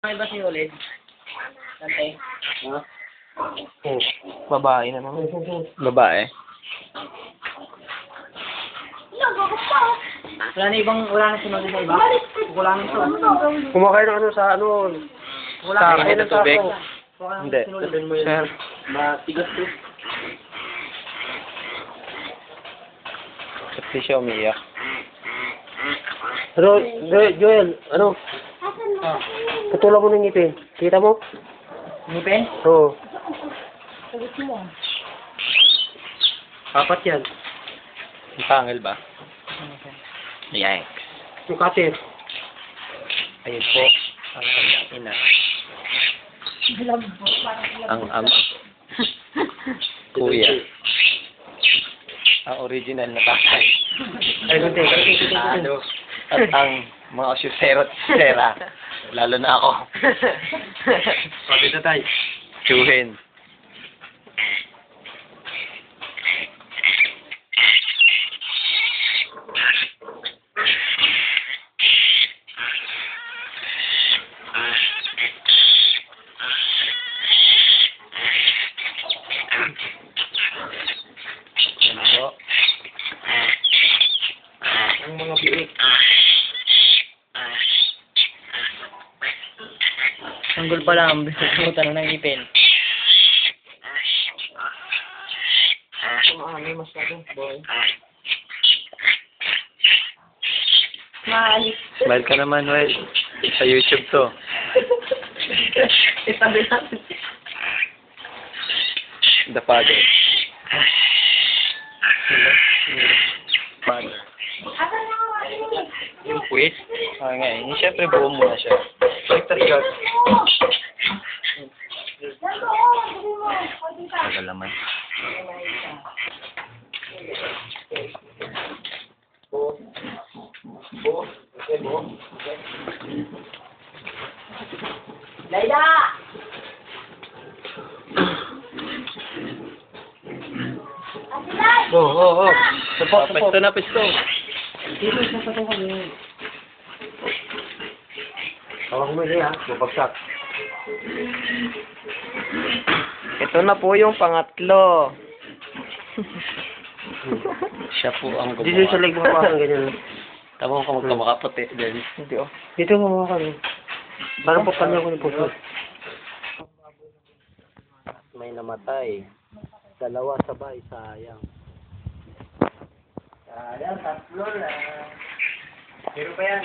May ba si ulit? Sante? Ha? Oh, babae na naman. Babae. Wala na sunod sa iba? Kukulangan ito. Kumakain ng ano sa ano. Kukulangan Kain ng tubig. Hindi. Sir. Matigas to. Ba't di siya umiiyak? Ano, Joel, ano? Patulang mo ng ngipin. Kita mo? Ngipin? Oo. Apat yan. Ang pangil ba? Yank. Yung cutter. Ayun po. Ang ina. Ang ama. Kuya. Ang original na tatay. Ay, kunti. At ang mga osyusero at sera. Lalo na ako. Sabi na tayo. Chuhin. Ito. Ang mga biik. Sanggol pa lang. Bismutan ng ngipin. May masyado, boy. Maalis. Smile ka naman, Well. Sa YouTube to. Itabi natin. The father. Father. Yung quiz. Okay nga eh. Siyempre buo muna siya. Ligtas yun. Tagal naman. Laida! Oo. Pesto na pesto. Dito sa patong kami. Tawag mo niya, mabagsak. Ito na po yung pangatlo. Siya po ang gumawa. Dito sa leg mo pa, ganyan. Tama ko magkamakaputi din. Hindi oh. Dito mo kami. Parang papanya ko ng puso. May namatay. Dalawa sabay, sayang. Sayang, tatlo lang. Pero pa yan.